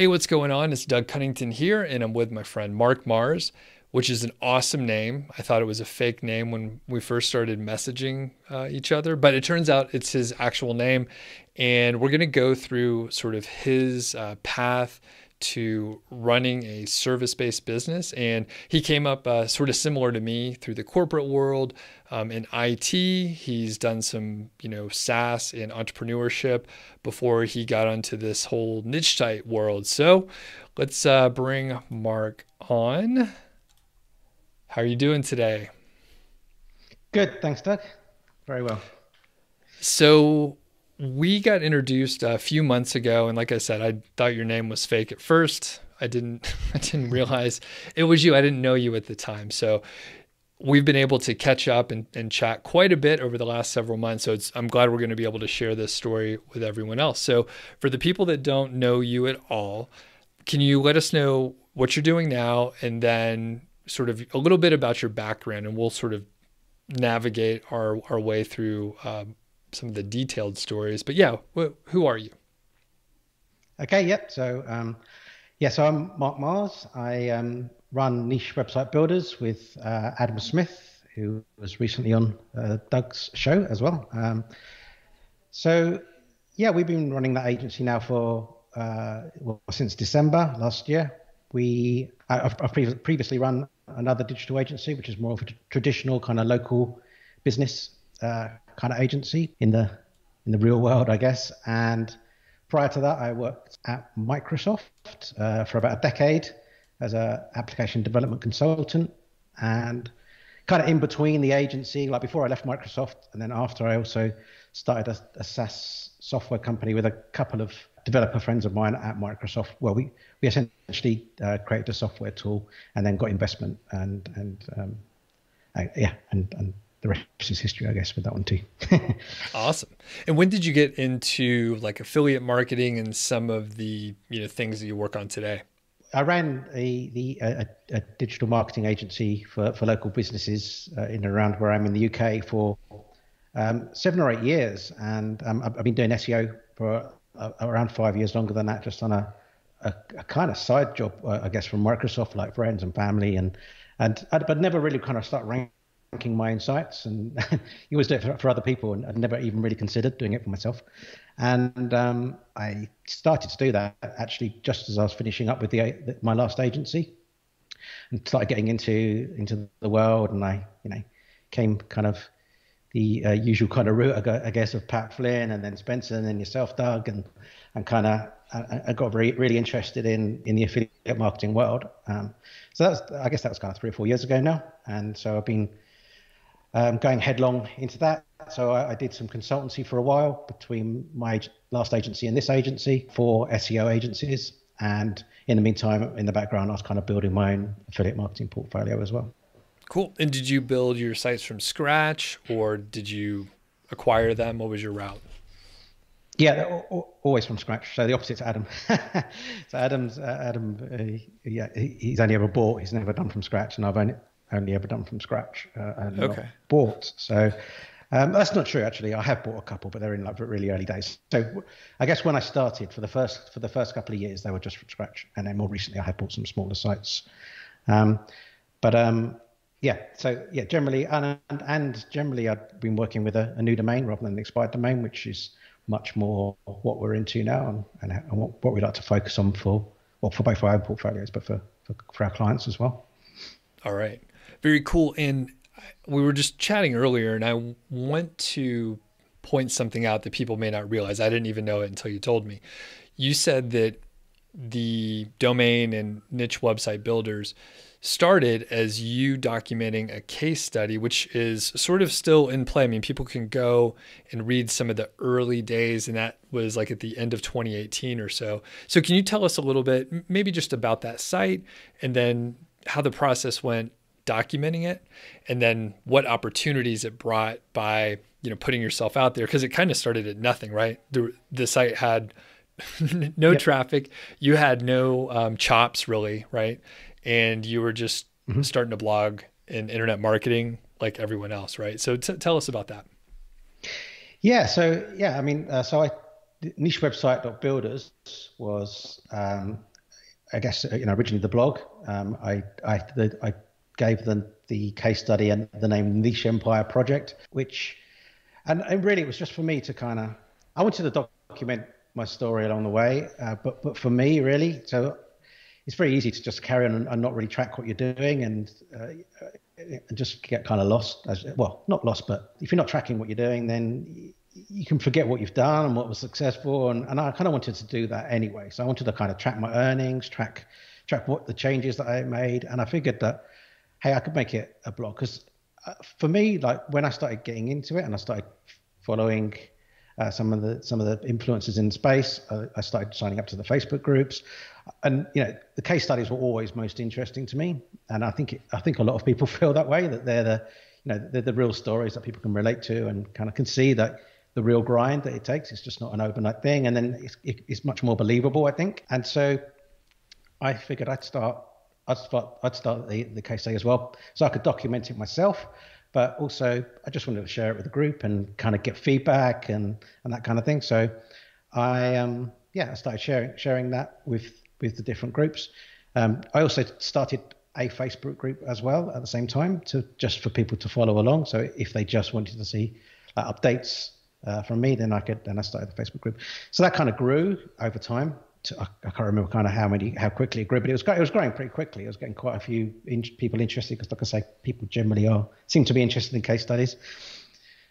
Hey, what's going on? It's Doug Cunnington here, and I'm with my friend Mark Mars, which is an awesome name. I thought it was a fake name when we first started messaging each other, but it turns out it's his actual name. And we're going to go through sort of his path to running a service-based business. And he came up sort of similar to me through the corporate world in IT. He's done some, SaaS and entrepreneurship before he got onto this whole niche type world. So let's bring Mark on. How are you doing today? Good, thanks, Doug. Very well. So we got introduced a few months ago, and like I said, I thought your name was fake at first. I didn't I didn't realize it was you. I didn't know you at the time. So we've been able to catch up and chat quite a bit over the last several months. So I'm glad we're going to be able to share this story with everyone else. So for the people that don't know you at all, can you let us know what you're doing now, and then sort of a little bit about your background, and we'll sort of navigate our way through some of the detailed stories. But yeah, who are you? Okay, yep. So I'm Mark Mars. I run niche website builders with Adam Smith, who was recently on Doug's show as well. We've been running that agency now for since December last year. I've previously run another digital agency, which is more of a traditional kind of local business kind of agency in the real world, I guess. And prior to that, I worked at Microsoft for about a decade as an application development consultant, and kind of in between the agency, like before I left Microsoft, and then after, I also started a SaaS software company with a couple of developer friends of mine at Microsoft. Well, we essentially created a software tool and then got investment, and the rest is history, I guess, with that one too. Awesome. And when did you get into like affiliate marketing and some of the things that you work on today? I ran a digital marketing agency for local businesses in and around where I'm in the UK for 7 or 8 years, and I've been doing SEO for around 5 years, longer than that, just on a kind of side job, I guess, from Microsoft, like friends and family, but never really kind of start ranking my own sites, and you always do it for other people, and I'd never even really considered doing it for myself. And I started to do that actually just as I was finishing up with my last agency, and started getting into the world, and I came kind of the usual kind of route, I guess, of Pat Flynn and then Spencer and then yourself, Doug, and kind of I got really interested in the affiliate marketing world. So I guess that was kind of 3 or 4 years ago now, and so I've been going headlong into that. So I did some consultancy for a while between my last agency and this agency for SEO agencies. And in the meantime, in the background, I was kind of building my own affiliate marketing portfolio as well. Cool. And did you build your sites from scratch, or did you acquire them? What was your route? Yeah, always from scratch. So the opposite to Adam. So he's only ever bought. He's never done from scratch, and I've only ever done from scratch and not bought. So that's not true, actually. I have bought a couple, but they're in like really early days. So I guess when I started, for the first couple of years, they were just from scratch, and then more recently, I have bought some smaller sites. Generally, and generally, I've been working with a new domain rather than an expired domain, which is much more what we're into now, and what we like to focus on for both our own portfolios, but for our clients as well. All right. Very cool. And we were just chatting earlier, and I want to point something out that people may not realize. I didn't even know it until you told me. You said that the domain and niche website builders started as you documenting a case study, which is sort of still in play. I mean, people can go and read some of the early days, and that was like at the end of 2018 or so. So can you tell us a little bit, maybe just about that site, and then how the process went documenting it, and then what opportunities it brought by, putting yourself out there? Because it kind of started at nothing, right? The site had no traffic. You had no chops really, right? And you were just starting to blog in internet marketing like everyone else, right? So tell us about that. Yeah. So niche website.builders was I guess, originally the blog. I gave them the case study and the name Niche Empire Project, and really it was just for me to I wanted to document my story along the way, but for me really, so it's very easy to just carry on and not really track what you're doing and just get kind of lost. Well, not lost, but if you're not tracking what you're doing, then you can forget what you've done and what was successful. And I kind of wanted to do that anyway. So I wanted to kind of track my earnings, track what the changes that I made. And I figured that, hey, I could make it a blog. Because for me, like when I started getting into it and I started following some of the influencers in space, I started signing up to the Facebook groups. And, the case studies were always most interesting to me. And I think a lot of people feel that way, that they're the real stories that people can relate to and kind of can see that the real grind that it takes. It's just not an overnight thing. And then it's much more believable, I think. And so I figured I'd start the case study as well, so I could document it myself. But also I just wanted to share it with the group and kind of get feedback and that kind of thing. So I started sharing that with the different groups. I also started a Facebook group as well at the same time, just for people to follow along. So if they just wanted to see updates from me, then I started the Facebook group. So that kind of grew over time. I can't remember kind of how quickly it grew, but it was growing pretty quickly. It was getting quite a few people interested because, like I say, people generally seem to be interested in case studies.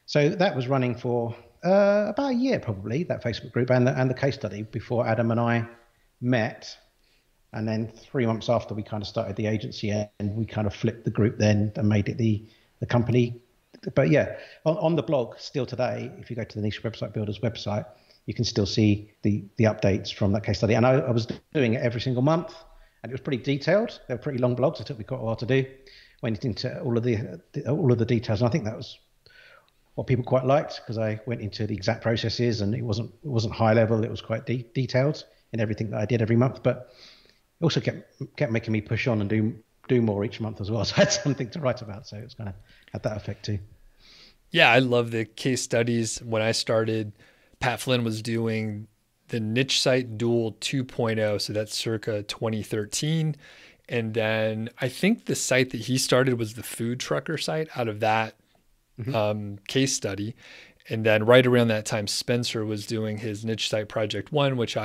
So that was running for about a year, probably, that Facebook group and the case study, before Adam and I met. And then 3 months after we kind of started the agency, and we kind of flipped the group then and made it the company. But yeah, on the blog still today, if you go to the Niche Website Builders website, you can still see the updates from that case study. And I was doing it every single month, and it was pretty detailed. They were pretty long blogs. It took me quite a while to do. Went into all of the details, and I think that was what people quite liked, because I went into the exact processes, and it wasn't high level. It was quite detailed in everything that I did every month. But it also kept making me push on and do more each month as well. So I had something to write about. So it was kind of had that effect too. Yeah, I love the case studies. When I started, Pat Flynn was doing the Niche Site Duel 2.0. So that's circa 2013. And then I think the site that he started was the Food Trucker site out of that case study. And then right around that time, Spencer was doing his Niche Site Project 1, which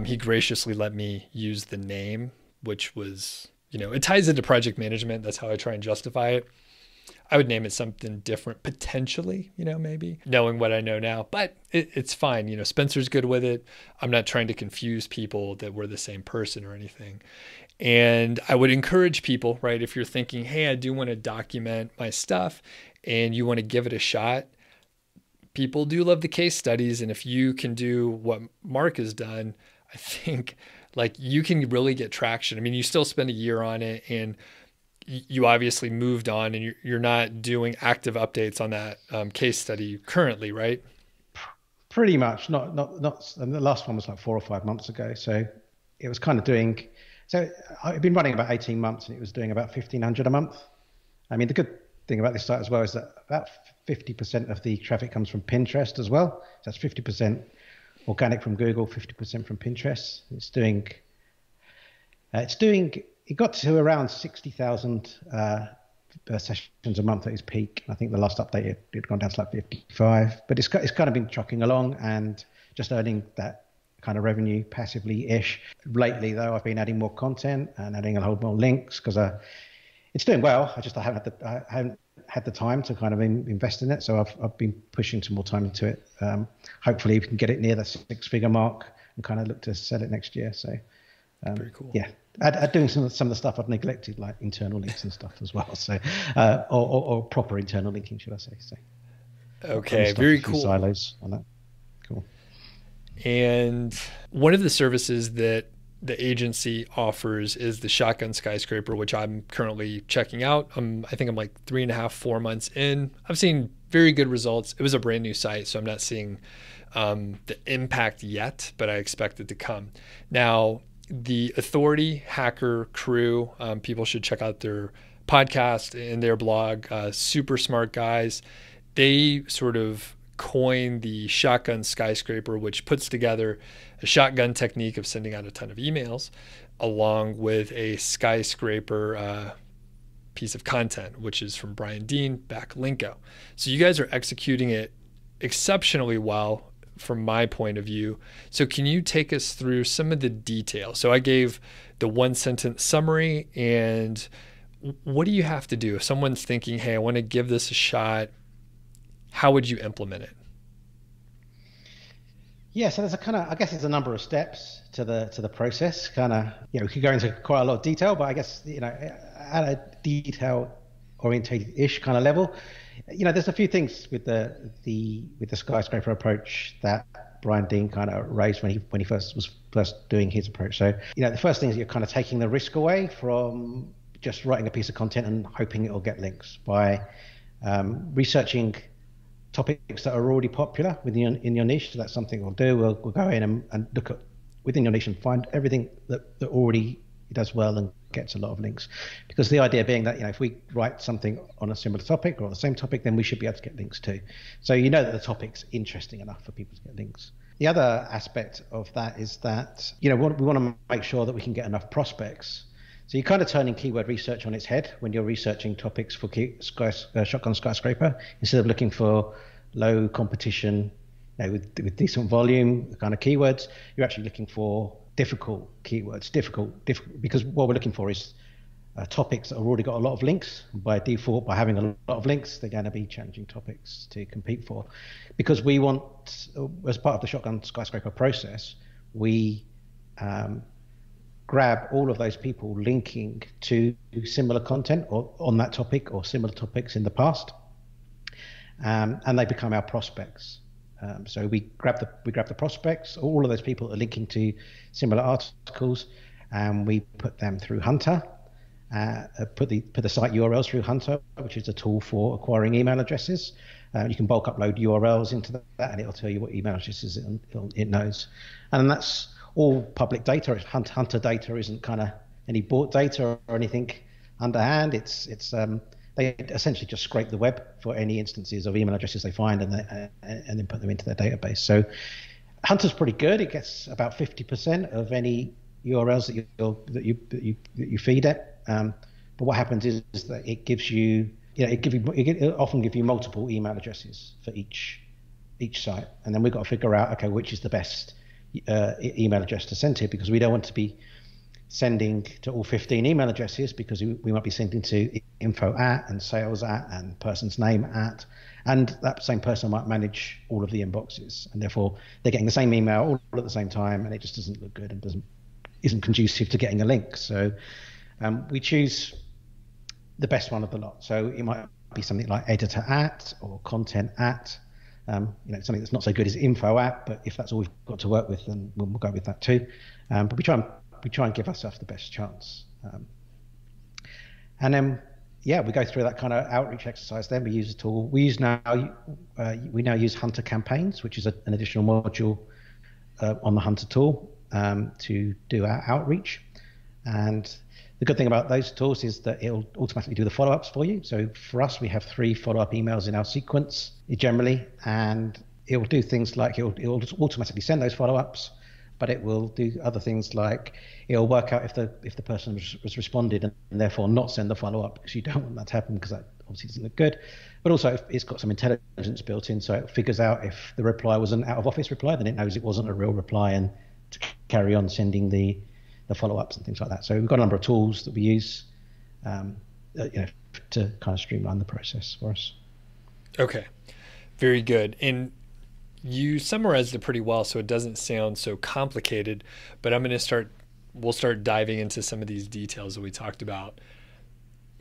he graciously let me use the name, which was, it ties into project management. That's how I try and justify it. I would name it something different potentially, maybe knowing what I know now, but it's fine. Spencer's good with it. I'm not trying to confuse people that we're the same person or anything. And I would encourage people, right? If you're thinking, hey, I do want to document my stuff and you want to give it a shot, people do love the case studies. And if you can do what Mark has done, I think you can really get traction. I mean, you still spend a year on it, and you obviously moved on, and you're not doing active updates on that case study currently, right? Pretty much. Not. And the last one was like 4 or 5 months ago. So it was kind of doing. So I've been running about 18 months, and it was doing about 1,500 a month. I mean, the good thing about this site as well is that about 50% of the traffic comes from Pinterest as well. So that's 50% organic from Google, 50% from Pinterest. It got to around 60,000 sessions a month at its peak. I think the last update it had gone down to like 55, but it's kind of been trucking along and just earning that kind of revenue passively-ish. Lately, though, I've been adding more content and adding a whole more links because it's doing well. I haven't had the time to kind of invest in it, so I've been pushing some more time into it. Hopefully, we can get it near the 6-figure mark and kind of look to sell it next year. So, very cool. Yeah. Doing some of the stuff I've neglected, like internal links and stuff as well. So, or proper internal linking, should I say? So, okay, very cool. Silos on that. Cool. And one of the services that the agency offers is the Shotgun Skyscraper, which I'm currently checking out. I think I'm like 3.5, 4 months in. I've seen very good results. It was a brand new site, so I'm not seeing the impact yet, but I expect it to come. Now, the Authority Hacker crew, people should check out their podcast and their blog. Super smart guys. They sort of coined the Shotgun Skyscraper, which puts together a shotgun technique of sending out a ton of emails along with a skyscraper piece of content, which is from Brian Dean, Backlinko. So you guys are executing it exceptionally well from my point of view. So can you take us through some of the details? So I gave the one sentence summary, and what do you have to do if someone's thinking, hey, I want to give this a shot? How would you implement it? Yeah, so there's a kind of, I guess there's a number of steps to the process. Kind of, you know, we could go into quite a lot of detail, but I guess, you know, at a detail orientated-ish kind of level, you know, there's a few things with the skyscraper approach that Brian Dean kind of raised when he was first doing his approach. So, you know, the first thing is you're kind of taking the risk away from just writing a piece of content and hoping it'll get links by researching topics that are already popular in your niche. So that's something we'll do. We'll go in and look at within your niche and find everything that already does well and gets a lot of links. Because the idea being that, you know, if we write something on a similar topic or the same topic, then we should be able to get links too. So you know that the topic's interesting enough for people to get links. The other aspect of that is that, you know, we want to make sure that we can get enough prospects. So you're kind of turning keyword research on its head when you're researching topics for Shotgun Skyscraper. Instead of looking for low competition, you know, with decent volume kind of keywords, you're actually looking for difficult keywords, difficult, because what we're looking for is topics that have already got a lot of links. By default, by having a lot of links, they're going to be challenging topics to compete for. Because we want, as part of the Shotgun Skyscraper process, we grab all of those people linking to similar content or on that topic or similar topics in the past, and they become our prospects. So we grab the prospects, all of those people are linking to similar articles, and we put them through Hunter. Put the site URLs through Hunter, which is a tool for acquiring email addresses. You can bulk upload URLs into that, and it'll tell you what email addresses it knows. And that's all public data. Hunter data isn't kind of any bought data or anything underhand. It's they essentially just scrape the web for any instances of email addresses they find, and then put them into their database. So Hunter's pretty good. It gets about 50% of any URLs that you feed it. But what happens is that it gives you, it often give you multiple email addresses for each site, and then we've got to figure out, okay, which is the best email address to send to, because we don't want to be sending to all 15 email addresses, because we might be sending to info at and sales at and person's name at, and that same person might manage all of the inboxes, and therefore they're getting the same email all at the same time, and it just doesn't look good and isn't conducive to getting a link. So we choose the best one of the lot. So it might be something like editor at or content at, something that's not so good is info at, but if that's all we've got to work with, then we'll go with that too. But we try and give ourselves the best chance. And then, we go through that kind of outreach exercise. Then we use a tool. We now use Hunter campaigns, which is an additional module on the Hunter tool to do our outreach. And the good thing about those tools is that it'll automatically do the follow-ups for you. So for us, we have 3 follow-up emails in our sequence generally, and it will do things like it'll just automatically send those follow-ups, but it will do other things like it'll work out if the person was responded and therefore not send the follow-up, because you don't want that to happen, because that obviously doesn't look good. But also it's got some intelligence built in, so it figures out if the reply was an out-of-office reply, then it knows it wasn't a real reply, and to carry on sending the follow-ups and things like that. So we've got a number of tools that we use to kind of streamline the process for us. Okay, very good. And you summarized it pretty well, so it doesn't sound so complicated, but we'll start diving into some of these details that we talked about,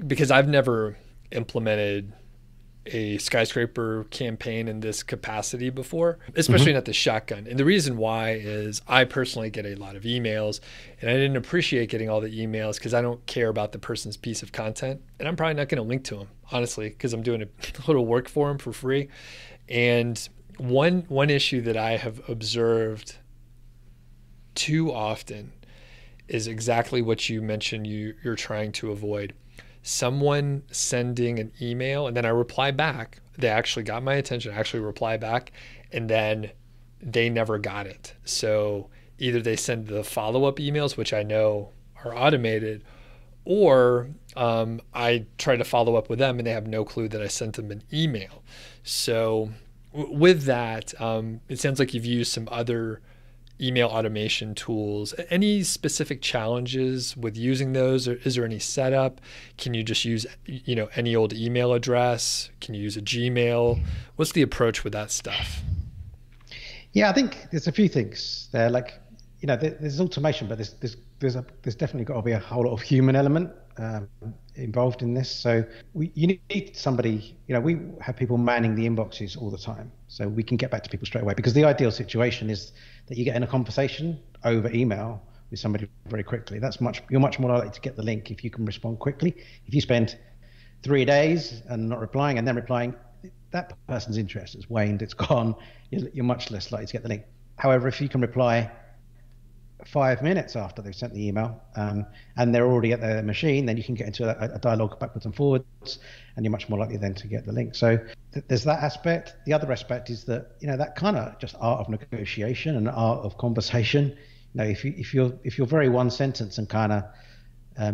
because I've never implemented a skyscraper campaign in this capacity before, especially not the shotgun. And the reason why is I personally get a lot of emails, and I didn't appreciate getting all the emails because I don't care about the person's piece of content, and I'm probably not going to link to them, honestly, because I'm doing a little work for them for free. And one issue that I have observed too often is exactly what you mentioned you're trying to avoid. someone sending an email and then I reply back. They actually got my attention, I actually reply back, and then they never got it. So either they send the follow-up emails, which I know are automated, or I try to follow up with them and they have no clue that I sent them an email. So with that, it sounds like you've used some other email automation tools. Any specific challenges with using those? Or is there any setup? Can you just use, any old email address? Can you use a Gmail? What's the approach with that stuff? Yeah, I think there's a few things there. Like, there's automation, but there's definitely got to be a whole lot of human element involved in this. So you need somebody. We have people manning the inboxes all the time, so we can get back to people straight away. Because the ideal situation is that you get in a conversation over email with somebody very quickly. You're much more likely to get the link if you can respond quickly. If you spend 3 days and not replying and then replying, that person's interest has waned, it's gone. You're much less likely to get the link. However, if you can reply 5 minutes after they've sent the email and they're already at their machine, then you can get into a dialogue backwards and forwards, and you're much more likely then to get the link. So there's that aspect. The other aspect is that that kind of just art of negotiation and art of conversation. If you're very one sentence and kind of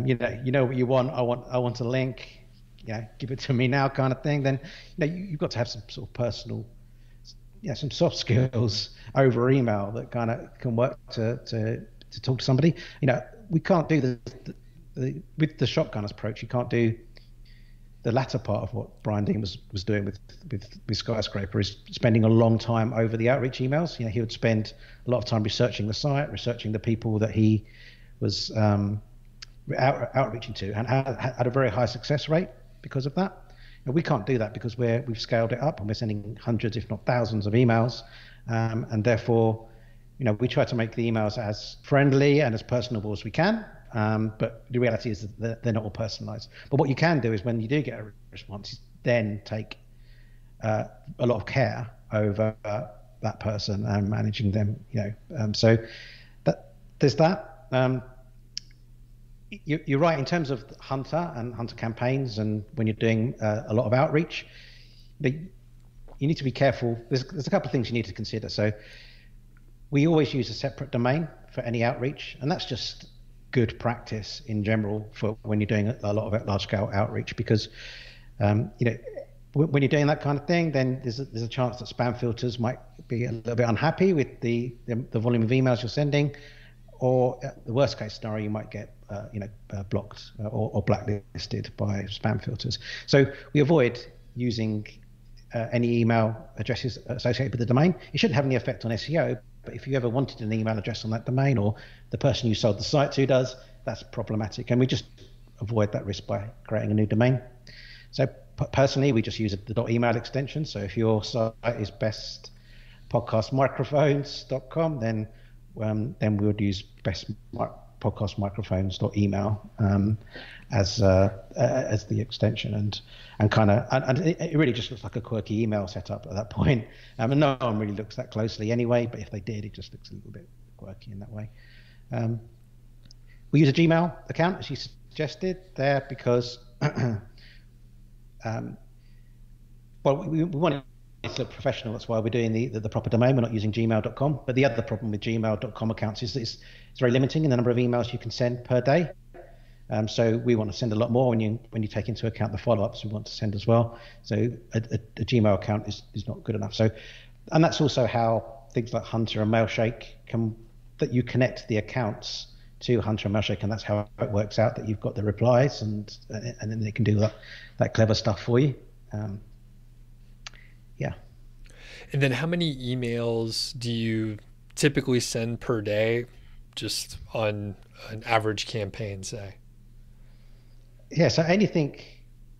you know what you want, I want a link, give it to me now kind of thing, then you've got to have some sort of personal, some soft skills over email that kind of can work to talk to somebody. We can't do with the shotgun approach. You can't do the latter part of what Brian Dean was doing with Skyscraper, is spending a long time over the outreach emails. He would spend a lot of time researching the site, researching the people that he was outreaching to, and had a very high success rate because of that. We can't do that because we've scaled it up and we're sending hundreds, if not thousands, of emails, and therefore, we try to make the emails as friendly and as personable as we can. But the reality is that they're not all personalized. But what you can do is, when you do get a response, then take a lot of care over that person and managing them. So there's that. You're right in terms of Hunter and Hunter campaigns, and when you're doing a lot of outreach, you need to be careful. There's a couple of things you need to consider. So we always use a separate domain for any outreach, and that's just good practice in general for when you're doing a lot of large-scale outreach, because when you're doing that kind of thing, then there's a chance that spam filters might be a little bit unhappy with the volume of emails you're sending, or the worst case scenario, you might get blocked or blacklisted by spam filters. So we avoid using any email addresses associated with the domain. It shouldn't have any effect on SEO, but if you ever wanted an email address on that domain, or the person you sold the site to does, that's problematic. And we just avoid that risk by creating a new domain. So personally, we just use the .email extension. So if your site is bestpodcastmicrophones.com, then we would use bestpodcastmicrophones.email as the extension, and it really just looks like a quirky email setup at that point. And no one really looks that closely anyway, but if they did, it just looks a little bit quirky in that way. We use a Gmail account, as you suggested there, because we want it to look professional. That's why we're doing the proper domain. We're not using gmail.com. But the other problem with gmail.com accounts is it's very limiting in the number of emails you can send per day. So we want to send a lot more when you take into account the follow-ups we want to send as well. So a Gmail account is not good enough. So, and that's also how things like Hunter and Mailshake that you connect the accounts to Hunter and Mailshake, and that's how it works out that you've got the replies, and then they can do that clever stuff for you. Yeah. And then how many emails do you typically send per day, just on an average campaign, say? Yeah, so anything,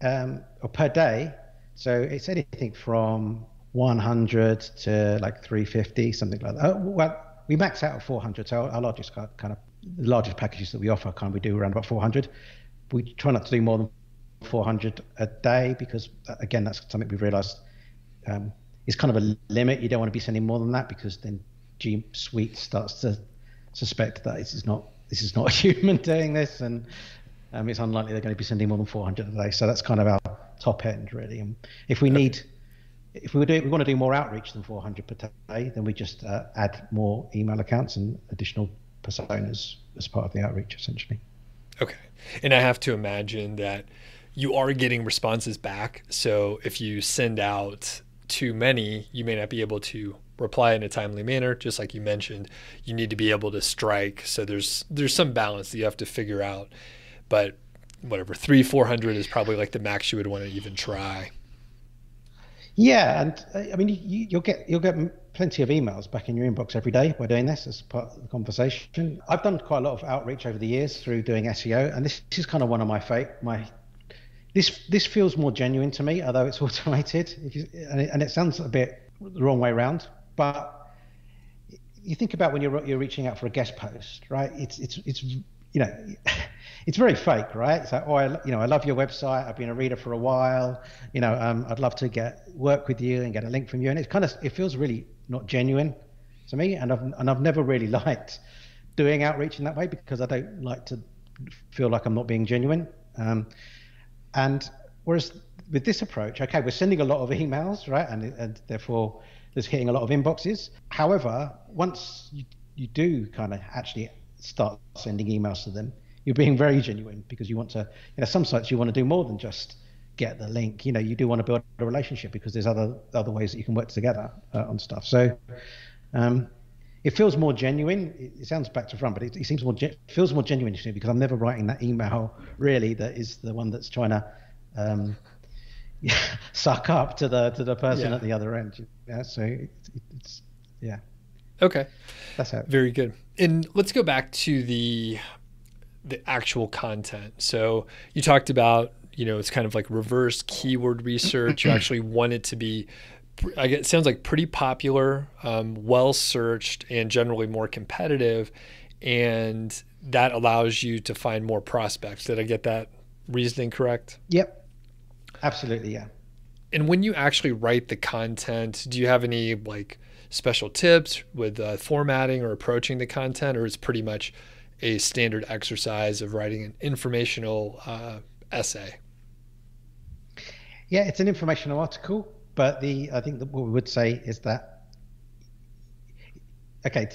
or per day, so it's anything from 100 to like 350, something like that. Well, we max out at 400, so our largest kind of the largest packages that we offer, we do around about 400. We try not to do more than 400 a day, because again, that's something we've realized is kind of a limit. You don't want to be sending more than that, because then G Suite starts to suspect that this is not a human doing this, and it's unlikely they're going to be sending more than 400 a day. So that's kind of our top end, really. And if we want to do more outreach than 400 per day, then we just add more email accounts and additional personas as part of the outreach, essentially. Okay. And I have to imagine that you are getting responses back. So if you send out too many, you may not be able to reply in a timely manner. Just like you mentioned, you need to be able to strike. So there's some balance that you have to figure out. But whatever, 300-400 is probably like the max you would want to even try. Yeah, and I mean, you'll get plenty of emails back in your inbox every day by doing this as part of the conversation. I've done quite a lot of outreach over the years through doing SEO, and this is kind of one of this feels more genuine to me, although it's automated. And it sounds a bit the wrong way around, but you think about when you're reaching out for a guest post, right? It's it's very fake, right? It's like, I love your website. I've been a reader for a while. I'd love to work with you and get a link from you. And it feels really not genuine to me. And I've never really liked doing outreach in that way because I don't like to feel like I'm not being genuine. And whereas with this approach, okay, we're sending a lot of emails, right? And therefore there's hitting a lot of inboxes. However, once you do kind of actually start sending emails to them, you're being very genuine because you want to, some sites you want to do more than just get the link. You do want to build a relationship because there's other ways that you can work together on stuff. So it feels more genuine. It sounds back to front, but it seems feels more genuine to me because I'm never writing that email really that is the one that's trying to suck up to the person at the other end. Yeah, so it's yeah. Okay, that's how. Very good. And let's go back to the actual content. So you talked about, it's kind of like reverse keyword research. You actually want it to be, it sounds like pretty popular, well searched, and generally more competitive. And that allows you to find more prospects. Did I get that reasoning correct? Yep, absolutely, yeah. And when you actually write the content, do you have any special tips with formatting or approaching the content, or is it pretty much a standard exercise of writing an informational essay? Yeah, it's an informational article, but I think that what we would say is that, okay,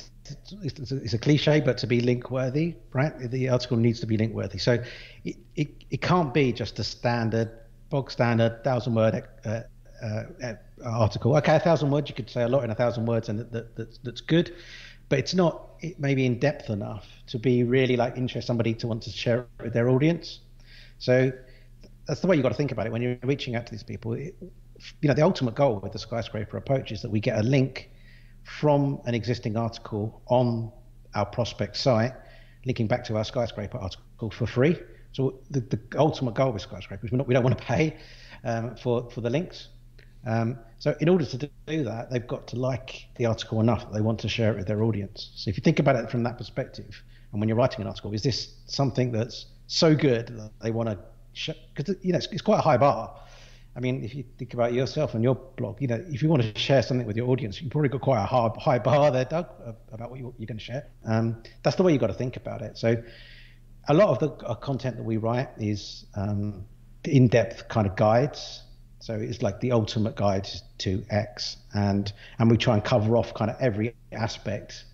it's a cliche, but to be link worthy, right? The article needs to be link worthy. So it can't be just a bog standard 1,000-word article. Okay, 1,000 words, you could say a lot in 1,000 words, and that's good. But it's not maybe in depth enough to be really interest somebody to want to share it with their audience. So that's the way you got to think about it when you're reaching out to these people. The ultimate goal with the Skyscraper approach is that we get a link from an existing article on our prospect site, linking back to our Skyscraper article for free. So the ultimate goal with Skyscraper is we don't want to pay for the links. So in order to do that, they've got to like the article enough that they want to share it with their audience. So if you think about it from that perspective, and when you're writing an article, is this something that's so good that they want to share? Because it's quite a high bar. I mean, if you think about yourself and your blog, if you want to share something with your audience, you've probably got quite a high bar there, Doug, about what you're going to share. That's the way you've got to think about it. So a lot of the content that we write is in-depth kind of guides. So it's like the ultimate guide to X, and we try and cover off kind of every aspect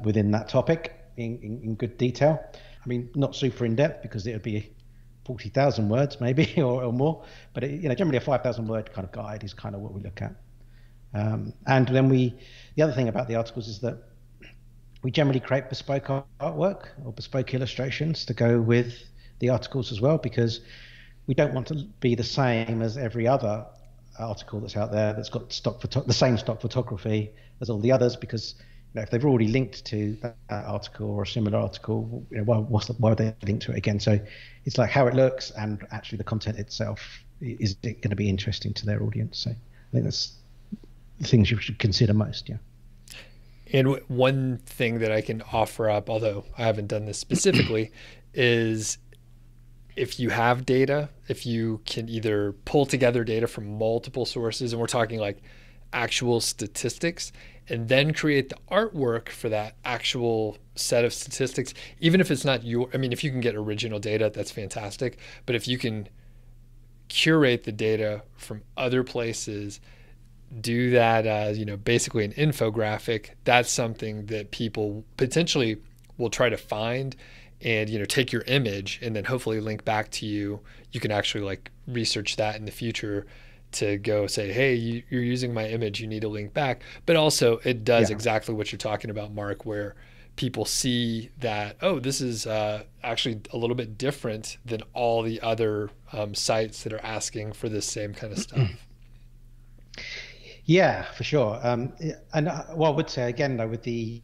within that topic in good detail. I mean, not super in depth because it would be 40,000 words maybe or more, but generally a 5,000 word kind of guide is kind of what we look at. And then the other thing about the articles is that we generally create bespoke artwork or bespoke illustrations to go with the articles as well, because we don't want to be the same as every other article that's out there that's got the same stock photography as all the others, because if they've already linked to that article or a similar article, why would they link to it again? So it's like how it looks and actually the content itself, is it going to be interesting to their audience? So I think that's the things you should consider most, yeah. And one thing that I can offer up, although I haven't done this specifically, is if you have data, if you can either pull together data from multiple sources, and we're talking like actual statistics, and then create the artwork for that actual set of statistics, even if it's not your, I mean, if you can get original data, that's fantastic. But if you can curate the data from other places, do that as, basically an infographic, that's something that people potentially will try to find and, take your image and then hopefully link back to you. You can actually like research that in the future to go say, hey, you're using my image, you need to link back. But also it does exactly what you're talking about, Mark, where people see that, oh, this is actually a little bit different than all the other sites that are asking for this same kind of stuff. Yeah, for sure. And what I would say again, though, with the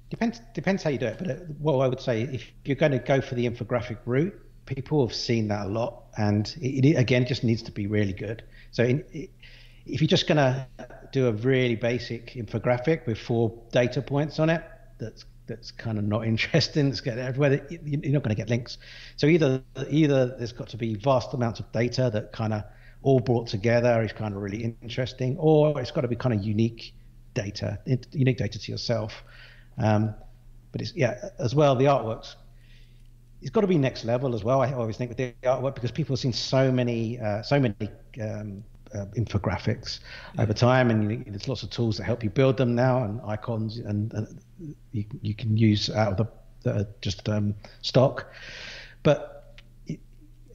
depends how you do it. But what I would say, if you're going to go for the infographic route, people have seen that a lot, and it again just needs to be really good. So if you're just going to do a really basic infographic with 4 data points on it, that's kind of not interesting. It's getting everywhere. You're not going to get links. So either there's got to be vast amounts of data that kind of all brought together is kind of really interesting, or it's got to be kind of unique data to yourself. But it's as well, the artworks, it's got to be next level as well. I always think with the artwork, because people have seen so many infographics over time, and there's lots of tools that help you build them now, and icons, and you can use out of the stock. But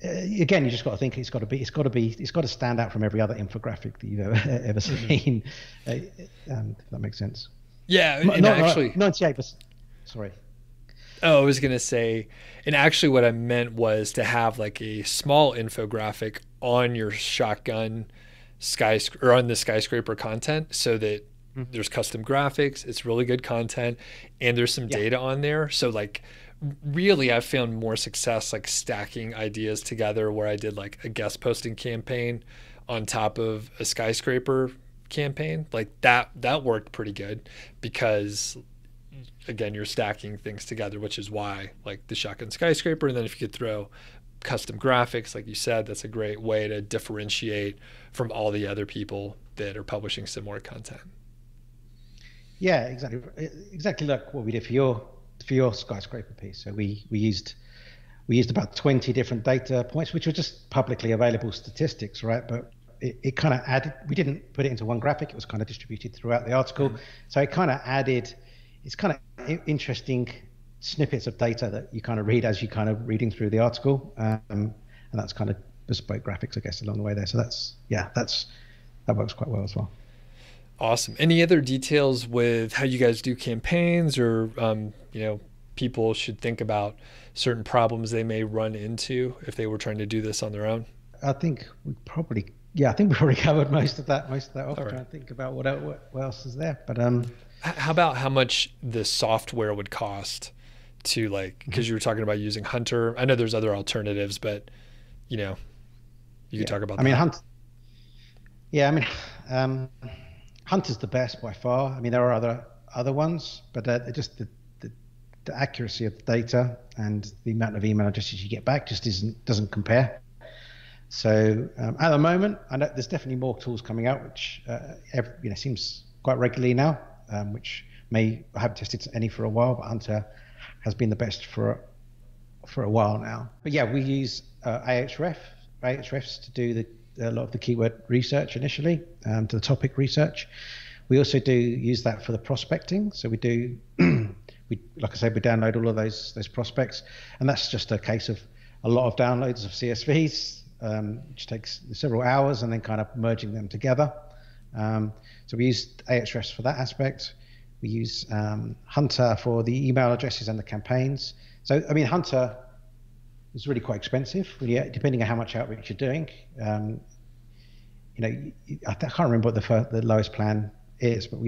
again, you just got to think it's got to stand out from every other infographic that you've ever seen. If that makes sense. Yeah, and actually 98%. Sorry. Oh, I was going to say, and actually what I meant was to have like a small infographic on your Shotgun Skyscraper, or on the Skyscraper content, so that there's custom graphics, it's really good content, and there's some data on there. So like really I've found more success like stacking ideas together, where I did like a guest posting campaign on top of a Skyscraper campaign. Like that worked pretty good, because again, you're stacking things together, which is why like the Shotgun Skyscraper. And then if you could throw custom graphics, like you said, that's a great way to differentiate from all the other people that are publishing similar content. Yeah, exactly like what we did for your Skyscraper piece. So we used about 20 different data points, which were just publicly available statistics, right? But it kind of added, we didn't put it into one graphic, it was kind of distributed throughout the article. So it kind of added, it's kind of interesting snippets of data that you kind of read as you kind of reading through the article. And that's kind of bespoke graphics, I guess, along the way there. So that works quite well as well. Awesome. Any other details with how you guys do campaigns, or, people should think about certain problems they may run into if they were trying to do this on their own? I think we probably covered most of that off. Right. Trying to think about what else is there. But how about how much the software would cost to, like, because you were talking about using Hunter. I know there's other alternatives, but you could talk about that. Hunter's the best by far. I mean, there are other ones, but just the accuracy of the data and the amount of email addresses you get back just doesn't compare. So at the moment, I know there's definitely more tools coming out, which seems quite regularly now, which I haven't tested any for a while, but Hunter has been the best for a while now. But yeah, we use Ahrefs to do a lot of the keyword research initially, to the topic research. We also do use that for the prospecting. So we do, like I said, we download all of those prospects, and that's just a case of a lot of downloads of CSVs, which takes several hours, and then kind of merging them together. So we use Ahrefs for that aspect. We use Hunter for the email addresses and the campaigns. So, I mean, Hunter is really quite expensive, really, depending on how much outreach you're doing. I can't remember what the lowest plan is, but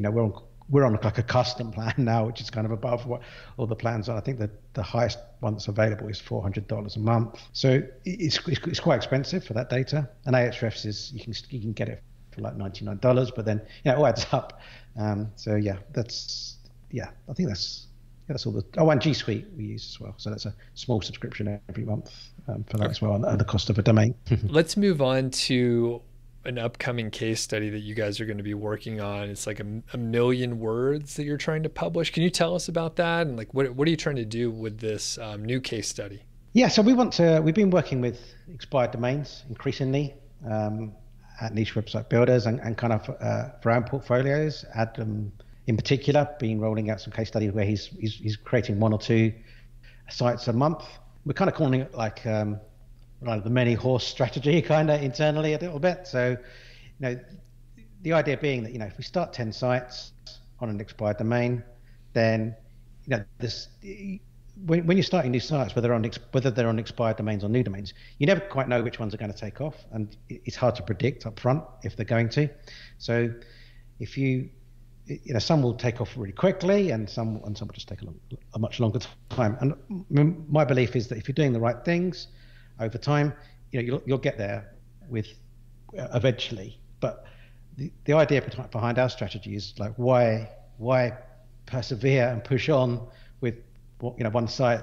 we're on like a custom plan now, which is kind of above what all the plans are. I think that the highest one that's available is $400 a month. So it's quite expensive for that data. And Ahrefs is you can get it for like $99, but then it all adds up. I think that's all the. Oh, and G Suite we use as well. So that's a small subscription every month for that as well, at the cost of a domain. Let's move on to an upcoming case study that you guys are going to be working on. It's like a million words that you're trying to publish. Can you tell us about that? And like, what are you trying to do with this new case study? Yeah, so we've been working with expired domains increasingly at niche website builders and kind of for our own portfolios. Adam, in particular, been rolling out some case studies where he's creating 1 or 2 sites a month. We're kind of calling it like the many horse strategy kind of internally a little bit. So, the idea being that, if we start 10 sites on an expired domain, then, this, when you're starting new sites, whether they're on expired domains or new domains, you never quite know which ones are going to take off, and it's hard to predict up front if they're going to. So if some will take off really quickly, and some will just take a much longer time. And my belief is that if you're doing the right things over time, you'll get there with eventually. But the idea behind our strategy is like, why persevere and push on with one site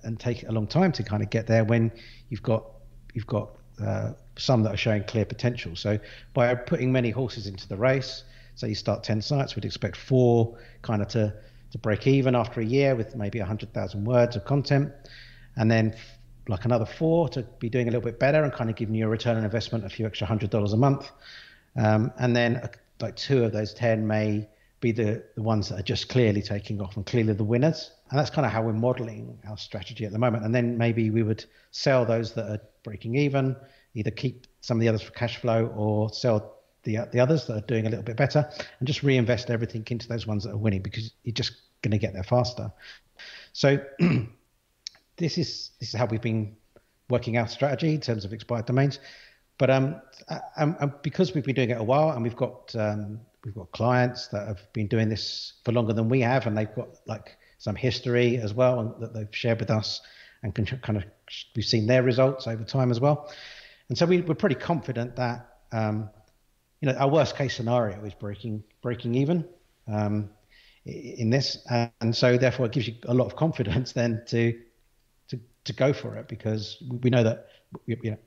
and take a long time to kind of get there when you've got some that are showing clear potential. So by putting many horses into the race, so you start 10 sites, we'd expect 4 kind of to break even after a year with maybe 100,000 words of content, and then like another 4 to be doing a little bit better and kind of giving you a return on investment, a few extra $100 a month, and then like 2 of those 10 may be the ones that are just clearly taking off and clearly the winners. And that's kind of how we're modeling our strategy at the moment. And then maybe we would sell those that are breaking even, either keep some of the others for cash flow or sell the others that are doing a little bit better, and just reinvest everything into those ones that are winning, because you're just going to get there faster. So this is how we've been working our strategy in terms of expired domains. But because we've been doing it a while, and we've got clients that have been doing this for longer than we have, and they've got like some history as well, and that they've shared with us, and we've seen their results over time as well. And so we're pretty confident that our worst case scenario is breaking even in this, and so therefore it gives you a lot of confidence then to go for it, because we know that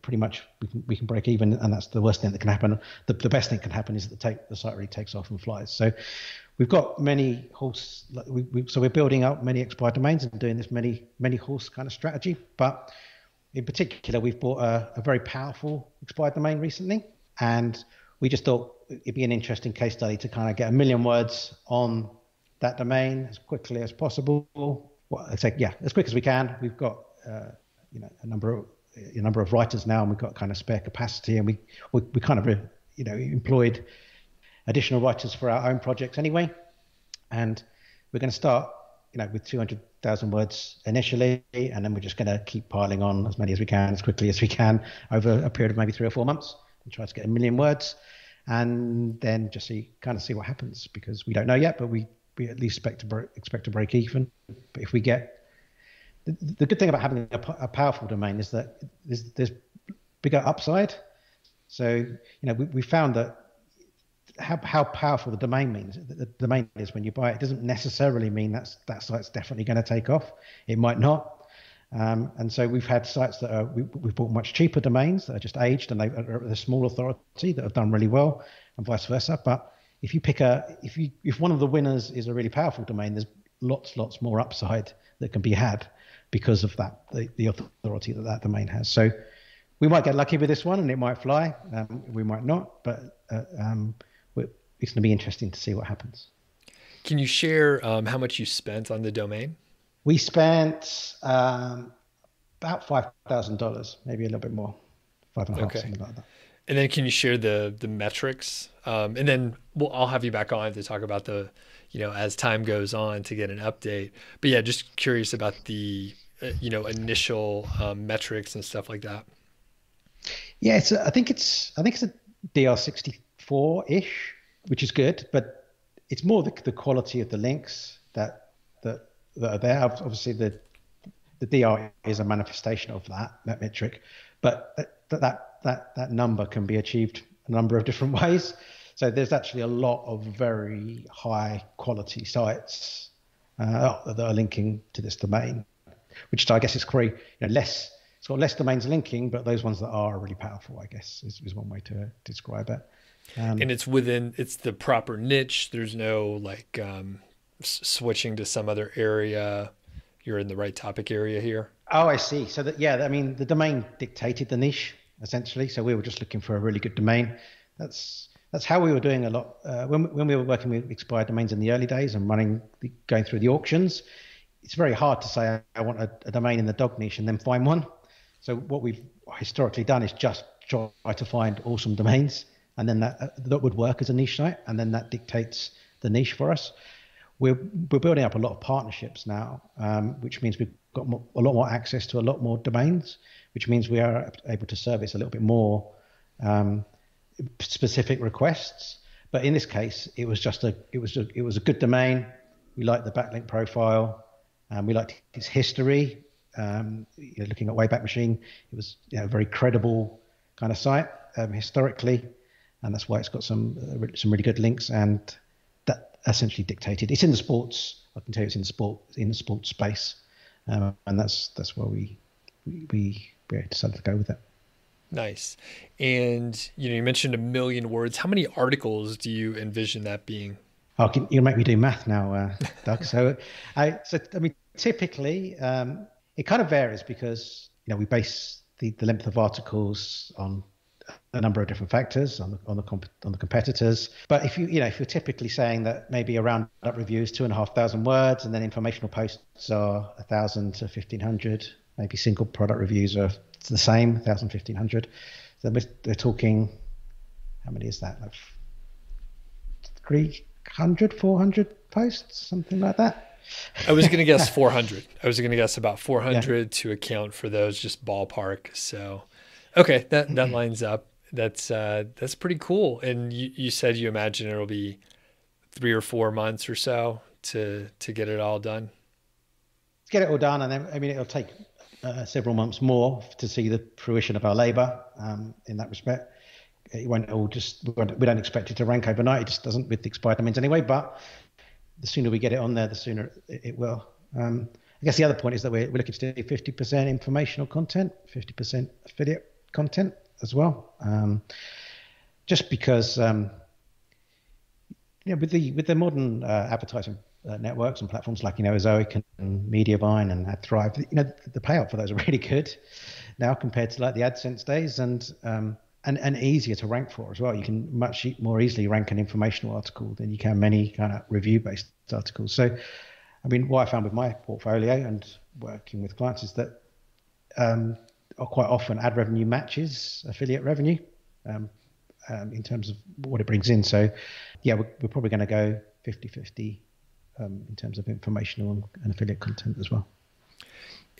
pretty much we can break even, and that's the worst thing that can happen. The best thing that can happen is that the site really takes off and flies. So we've got many horse. So we're building up many expired domains and doing this many horse kind of strategy. But in particular, we've bought a very powerful expired domain recently, and we just thought it'd be an interesting case study to kind of get 1 million words on that domain as quickly as possible. Well, I'd say, as quick as we can. We've got a number of writers now, and we've got kind of spare capacity, and we kind of employed additional writers for our own projects anyway, and we're going to start with 200,000 words initially, and then we're just going to keep piling on as many as we can, as quickly as we can, over a period of maybe 3 or 4 months, and try to get 1 million words, and then just see what happens, because we don't know yet, but we at least expect to break even. But if we get the good thing about having a powerful domain is that there's bigger upside. So we found that how powerful the domain is when you buy it. It doesn't necessarily mean that site's definitely going to take off. It might not. And so we've had sites that we've bought much cheaper domains that are just aged, and they're a small authority that have done really well, and vice versa. But if you if one of the winners is a really powerful domain, there's lots more upside that can be had because of that, the authority that domain has. So we might get lucky with this one and it might fly. We might not, but it's going to be interesting to see what happens. Can you share how much you spent on the domain? We spent about $5,000, maybe a little bit more, 5.5, something like that. And then can you share the metrics? And then I'll have you back on to talk about the, as time goes on, to get an update. But yeah, just curious about the, initial metrics and stuff like that. Yeah, I think it's a DR64-ish, which is good, but it's more the quality of the links that are there. Obviously, the DR is a manifestation of that metric, but that number can be achieved a number of different ways. So there's actually a lot of very high quality sites that are linking to this domain, which I guess is it's sort of less domains linking, but those ones that are really powerful, I guess, is one way to describe it. And it's the proper niche. There's no like switching to some other area. You're in the right topic area here. Oh, I see. So that, yeah, I mean, the domain dictated the niche essentially. So we were just looking for a really good domain. That's how we were doing a lot when we were working with expired domains in the early days and going through the auctions. It's very hard to say I want a domain in the dog niche and then find one. So what we've historically done is just try to find awesome domains, and then that would work as a niche site, and then that dictates the niche for us. We're building up a lot of partnerships now, which means we've got a lot more access to a lot more domains, which means we are able to service a little bit more specific requests. But in this case, it was a good domain. We liked the backlink profile. We liked its history. Looking at Wayback Machine, it was a very credible kind of site historically, and that's why it's got some really good links, and that essentially dictated. It's in the sports. I can tell you, it's in the sports space, and that's why we decided to go with it. Nice. And you mentioned 1 million words. How many articles do you envision that being? Oh, you'll make me do math now, Doug. I mean, typically, it kind of varies because we base the length of articles on a number of different factors on the competitors. But if you're typically saying that maybe a roundup review is 2,500 words, and then informational posts are 1,000 to 1,500, maybe single product reviews are the same, 1,000, 1,500. So they're talking, how many is that? Like 300, 400 posts, something like that. I was going to guess 400. I was going to guess about 400 to account for those, just ballpark. So, okay, that lines up. That's pretty cool. And you said you imagine it'll be 3 or 4 months or so to get it all done. Get it all done, and then it'll take several months more to see the fruition of our labour in that respect. It won't all we don't expect it to rank overnight. It just doesn't with the expired domains anyway. But the sooner we get it on there, the sooner it will. I guess the other point is that we're looking to do 50% informational content, 50% affiliate content as well. Just because, with the modern advertising networks and platforms like Ezoic and Mediavine and AdThrive, the payout for those are really good now compared to like the AdSense days, and easier to rank for as well. You can much more easily rank an informational article than you can many kind of review-based articles. So, what I found with my portfolio and working with clients is that quite often ad revenue matches affiliate revenue in terms of what it brings in. So, yeah, we're probably going to go 50-50 in terms of informational and affiliate content as well.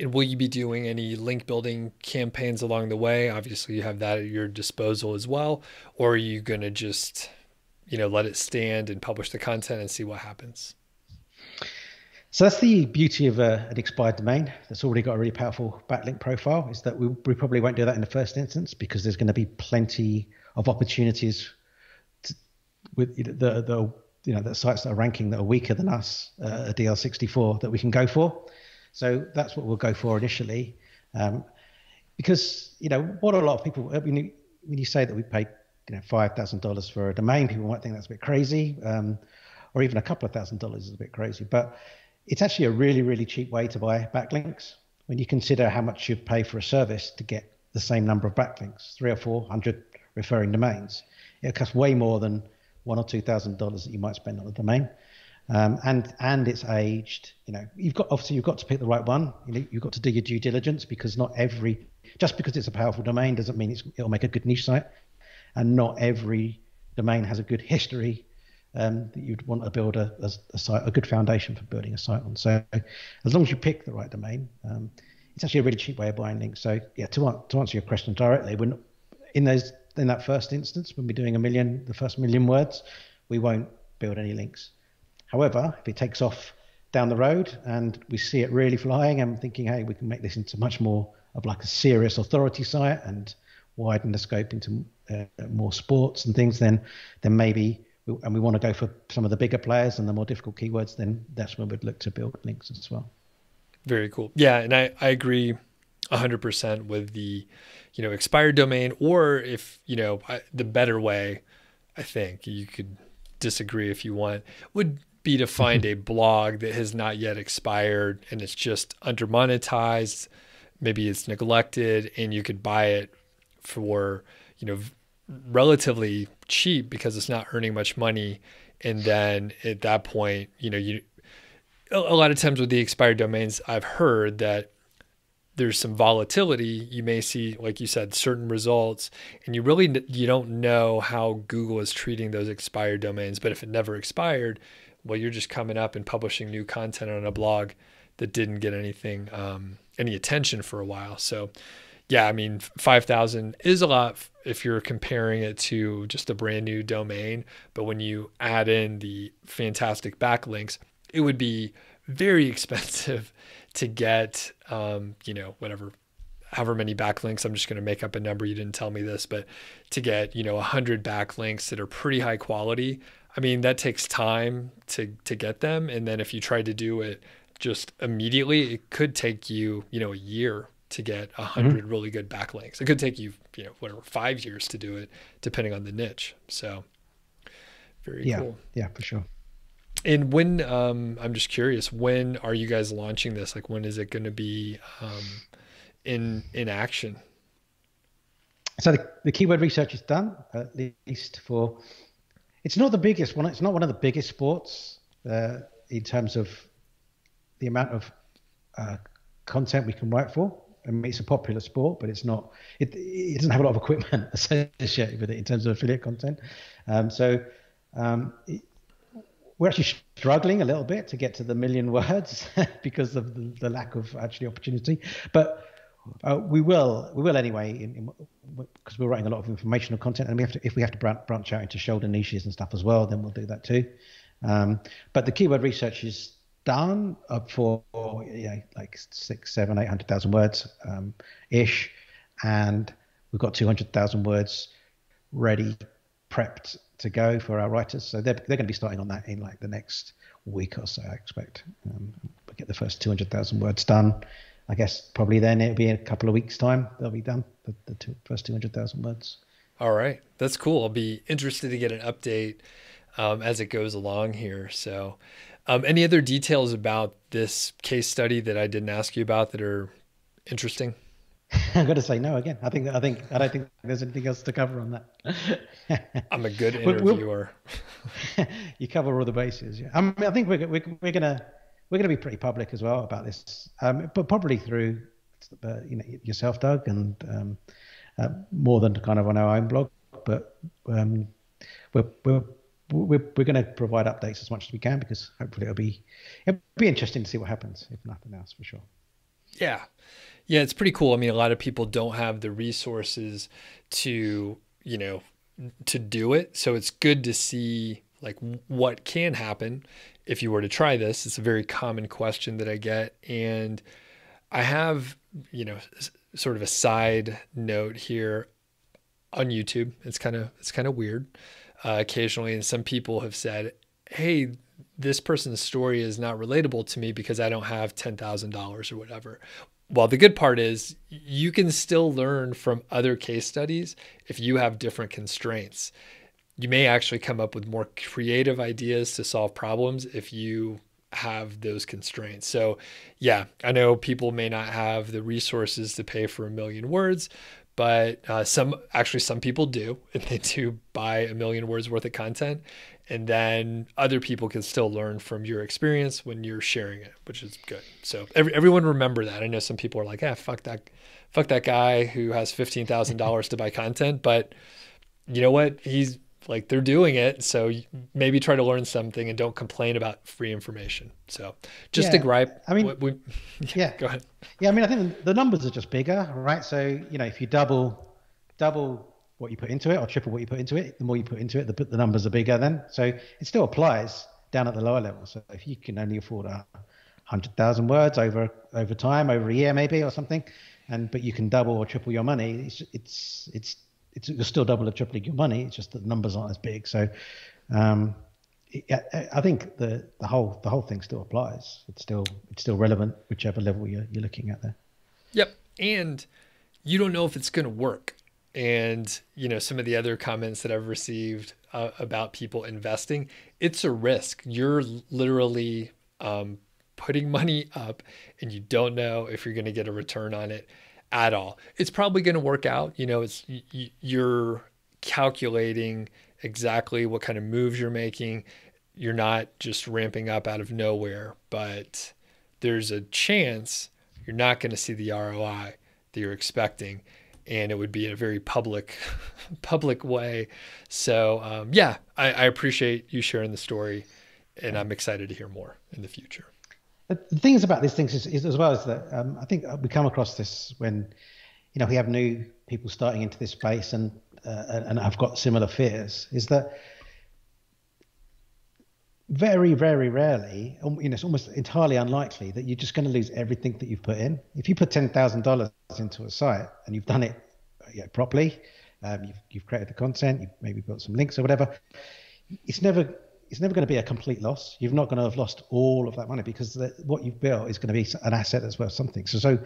And will you be doing any link building campaigns along the way? Obviously, you have that at your disposal as well. Or are you going to just, let it stand and publish the content and see what happens? So that's the beauty of an expired domain that's already got a really powerful backlink profile, is that we probably won't do that in the first instance because there's going to be plenty of opportunities with the sites that are ranking that are weaker than us, a DL64 that we can go for. So that's what we'll go for initially, because what a lot of people, when you say that we paid $5,000 for a domain, people might think that's a bit crazy, or even a couple of $1,000 is a bit crazy. But it's actually a really, really cheap way to buy backlinks when you consider how much you'd pay for a service to get the same number of backlinks, 300 or 400 referring domains. It costs way more than $1,000 or $2,000 that you might spend on a domain. And it's aged. You've got to pick the right one. You've got to do your due diligence, because just because it's a powerful domain doesn't mean it'll make a good niche site, and not every domain has a good history that you'd want to build a good foundation for building a site on. So as long as you pick the right domain, it's actually a really cheap way of buying links. So yeah, to answer your question directly, in that first instance, when we're doing the first 1 million words, we won't build any links. However, if it takes off down the road and we see it really flying and thinking, hey, we can make this into much more of like a serious authority site and widen the scope into more sports and things, then maybe, and we want to go for some of the bigger players and the more difficult keywords, then that's when we'd look to build links as well. Very cool. Yeah, and I agree 100% with the, expired domain, or if, the better way, I think you could disagree if you want, would be to find a blog that has not yet expired and it's just under monetized. Maybe it's neglected and you could buy it for, relatively cheap because it's not earning much money. And then at that point, a lot of times with the expired domains, I've heard that there's some volatility. You may see, like you said, certain results, and you don't know how Google is treating those expired domains. But if it never expired, well, you're just coming up and publishing new content on a blog that didn't get any attention for a while. So yeah, I mean, 5,000 is a lot if you're comparing it to just a brand new domain. But when you add in the fantastic backlinks, it would be very expensive to get, however many backlinks. I'm just going to make up a number. You didn't tell me this, but to get, 100 backlinks that are pretty high quality, I mean, that takes time to get them. And then if you try to do it just immediately, it could take you, a year to get 100 really good backlinks. It could take you, 5 years to do it, depending on the niche. So very cool. Yeah, for sure. And when, I'm just curious, when are you guys launching this? Like, when is it going to be in action? So the keyword research is done, at least for, it's not the biggest one. It's not one of the biggest sports in terms of the amount of content we can write for. I mean, it's a popular sport, but it's not, it doesn't have a lot of equipment associated with it in terms of affiliate content. We're actually struggling a little bit to get to the 1 million words because of the lack of actually opportunity. But we will anyway, because we're writing a lot of informational content, and if we have to branch out into shoulder niches and stuff as well, then we'll do that too. But the keyword research is done up for like 600,000, 700,000, 800,000 words ish, and we've got 200,000 words ready, prepped to go for our writers. So they're going to be starting on that in like the next week or so, I expect. We'll get the first 200,000 words done. I guess probably then it'll be in a couple of weeks' time they'll be done, the first 200,000 words. All right. That's cool. I'll be interested to get an update as it goes along here. So any other details about this case study that I didn't ask you about that are interesting? I'm going to say no again. I don't think there's anything else to cover on that. I'm a good interviewer. You cover all the bases. Yeah. I mean, I think we're gonna be pretty public as well about this, but probably through yourself, Doug, and more than kind of on our own blog. But we're going to provide updates as much as we can, because hopefully it'll be interesting to see what happens, if nothing else, for sure. Yeah. Yeah, it's pretty cool. I mean, a lot of people don't have the resources to do it. So it's good to see like what can happen if you were to try this. It's a very common question that I get. And I have, sort of a side note here on YouTube. It's kind of weird occasionally. And some people have said, hey, this person's story is not relatable to me because I don't have $10,000 or whatever. Well, the good part is you can still learn from other case studies if you have different constraints. You may actually come up with more creative ideas to solve problems if you have those constraints. So yeah, I know people may not have the resources to pay for 1 million words, but some people do, and they do buy 1 million words worth of content. And then other people can still learn from your experience when you're sharing it, which is good. So everyone remember that. I know some people are like, fuck that guy who has $15,000 to buy content. But you know what? He's like, they're doing it. So maybe try to learn something and don't complain about free information. So just to gripe. I mean, go ahead. Yeah. I mean, I think the numbers are just bigger, right? So, if you double what you put into it or triple what you put into it, the more you put into it, the numbers are bigger then. So it still applies down at the lower level. So if you can only afford 100,000 words over time, over a year maybe or something, but you can double or triple your money, it's you're still double or tripling your money. It's just that the numbers aren't as big. So I think the whole thing still applies. It's still relevant, whichever level you're looking at there. Yep. And you don't know if it's going to work. And, some of the other comments that I've received about people investing, it's a risk. You're literally putting money up and you don't know if you're going to get a return on it at all. It's probably going to work out. You're calculating exactly what kind of moves you're making. You're not just ramping up out of nowhere, but there's a chance you're not going to see the ROI that you're expecting, and it would be in a very public way. So I appreciate you sharing the story, and I'm excited to hear more in the future. The things about these things is as well as that I think we come across this when we have new people starting into this space and I've got similar fears, is that very, very rarely, it's almost entirely unlikely that you're just going to lose everything that you've put in. If you put $10,000 into a site and you've done it properly, you've created the content, you've maybe built some links or whatever, it's never going to be a complete loss. You're not going to have lost all of that money because what you've built is going to be an asset that's worth something. So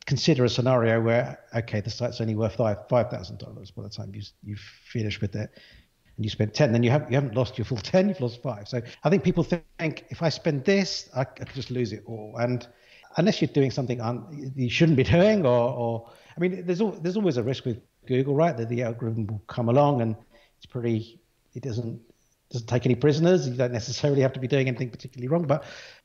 consider a scenario where, okay, the site's only worth $5,000 by the time you've finished with it. And you spent 10, then you haven't lost your full 10, you've lost 5. So I think people think if I spend this, I could just lose it all. And unless you're doing something you shouldn't be doing, or I mean, there's always a risk with Google, right? That the algorithm will come along and it doesn't take any prisoners. You don't necessarily have to be doing anything particularly wrong, but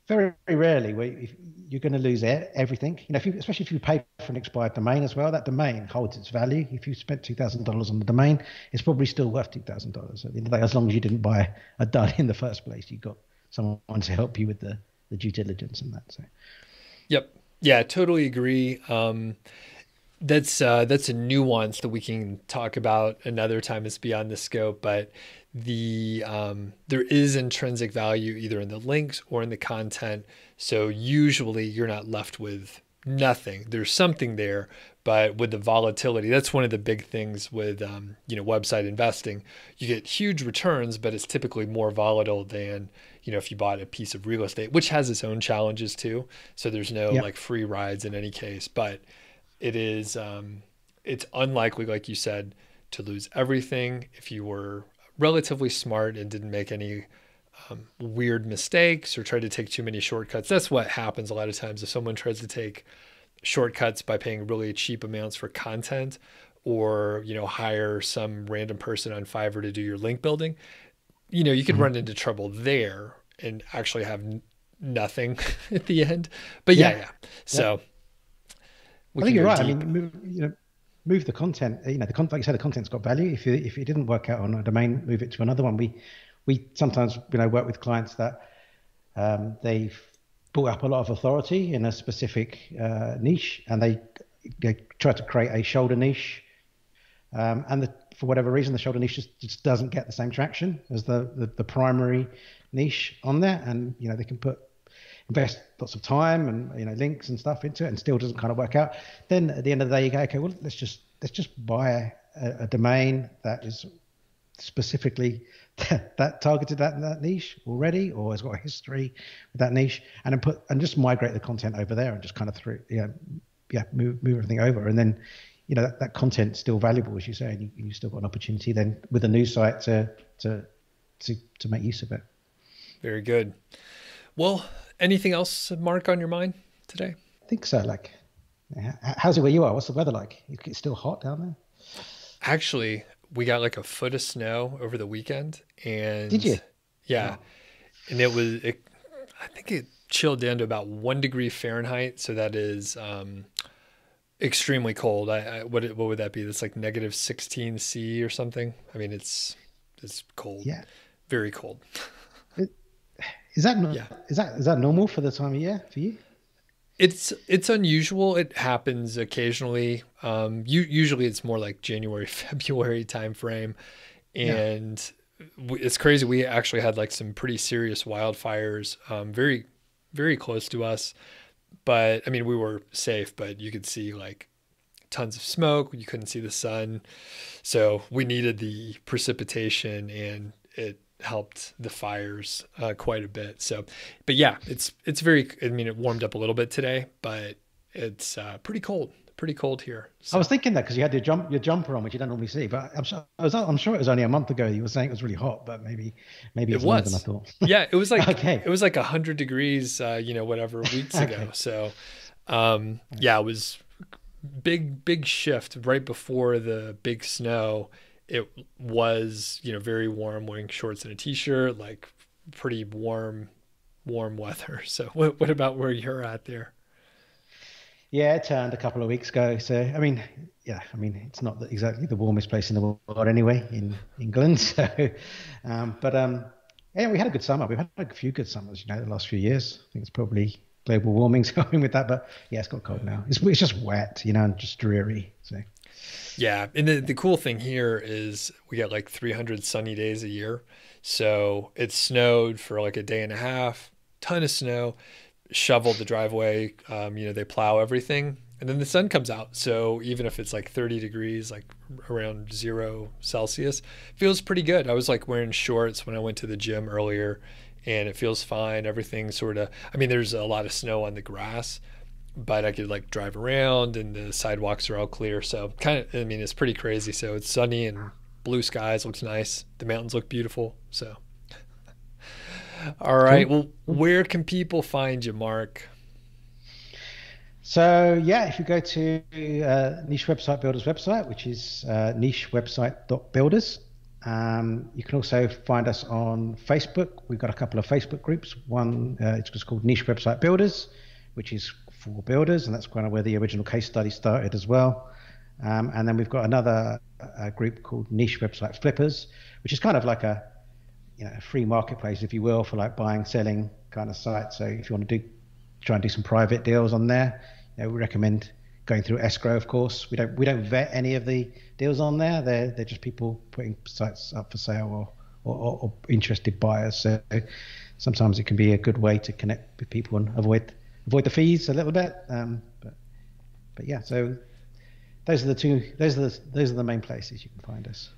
very, very rarely you're going to lose everything. Especially if you pay for an expired domain as well, that domain holds its value. If you spent $2,000 on the domain, it's probably still worth $2,000 at the end of the day, as long as you didn't buy a dud in the first place. You got someone to help you with the due diligence and that. So, yep, yeah, totally agree. That's a nuance that we can talk about another time. It's beyond the scope, but there is intrinsic value either in the links or in the content. So usually you're not left with nothing. There's something there, but with the volatility, that's one of the big things with website investing. You get huge returns, but it's typically more volatile than if you bought a piece of real estate, which has its own challenges too. So there's no like free rides in any case, but it is it's unlikely, like you said, to lose everything if you were relatively smart and didn't make any weird mistakes or tried to take too many shortcuts. That's what happens a lot of times. If someone tries to take shortcuts by paying really cheap amounts for content, or hire some random person on Fiverr to do your link building, you could run into trouble there and actually have nothing at the end. But yeah. So I think you're right. I mean, move the content. Like you said, the content's got value. If it didn't work out on a domain, move it to another one. We sometimes work with clients that they've built up a lot of authority in a specific niche, and they try to create a shoulder niche, and for whatever reason, the shoulder niche just doesn't get the same traction as the primary niche on there, and they can invest lots of time and links and stuff into it, and still doesn't kind of work out. Then at the end of the day, you go, okay, well, let's just buy a domain that is specifically that targeted that niche already, or has got a history with that niche, and then just migrate the content over there and just kind of move everything over, and then that content's still valuable, as you say, and you still got an opportunity then with a new site to make use of it. Very good. Well, anything else, Mark, on your mind today? I think so. Like, how's it where you are? What's the weather like? It's still hot down there? Actually, we got like a foot of snow over the weekend. And did you? Yeah. Oh. And I think it chilled down to about 1 degree Fahrenheit. So that is extremely cold. What would that be? That's like negative 16 C or something. I mean, it's cold. Yeah. Very cold. Is that normal for the time of year for you? It's unusual. It happens occasionally. Usually it's more like January, February timeframe, and it's crazy. We actually had like some pretty serious wildfires, very, very close to us. But I mean, we were safe, but you could see like tons of smoke. You couldn't see the sun, so we needed the precipitation, and it helped the fires quite a bit. So, but yeah, it's very, I mean, it warmed up a little bit today, but It's pretty cold here. I So was thinking that because you had your jumper on, which you don't normally see. But I'm sure it was only a month ago you were saying it was really hot, but maybe it it's longer than I was, thought. yeah, Okay. it was like 100 degrees, whatever weeks ago. Okay. So, yeah, it was big shift right before the big snow. It was, very warm, wearing shorts and a t-shirt, like pretty warm weather. So what about where you're at there? Yeah, it turned a couple of weeks ago. So, I mean, yeah, I mean, it's not exactly the warmest place in the world anyway, in England. So, but yeah, we had a good summer. We've had a few good summers, the last few years. I think it's probably global warming's helping with that. But yeah, it's got cold now. It's just wet, and just dreary. So, Yeah, and the cool thing here is we get like 300 sunny days a year. So it snowed for like a day and a half, ton of snow, shoveled the driveway. They plow everything, and then the sun comes out. So even if it's like 30 degrees, like around 0 Celsius, feels pretty good. I was like wearing shorts when I went to the gym earlier, and it feels fine. Everything sort of, I mean, there's a lot of snow on the grass, but I could like drive around and the sidewalks are all clear. So kind of, I mean, it's pretty crazy. So it's sunny and blue skies, looks nice. The mountains look beautiful. So, all right. cool. Well, where can people find you, Mark? So yeah, if you go to Niche Website Builders website, which is nichewebsite.builders, you can also find us on Facebook. We've got a couple of Facebook groups. One, it's just called Niche Website Builders, which is for builders, and that's kind of where the original case study started as well. And then we've got another group called Niche Website Flippers, which is kind of like a free marketplace, if you will, for like buying, selling kind of site. So if you want to try and do some private deals on there, we recommend going through escrow. Of course, we don't vet any of the deals on there. They're just people putting sites up for sale or interested buyers. So sometimes it can be a good way to connect with people and avoid the fees a little bit. But yeah, so those are the two. Those are the main places you can find us.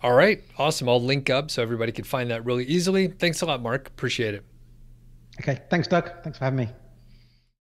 All right. Awesome. I'll link up so everybody can find that really easily. Thanks a lot, Mark. Appreciate it. Okay, thanks, Doug. Thanks for having me.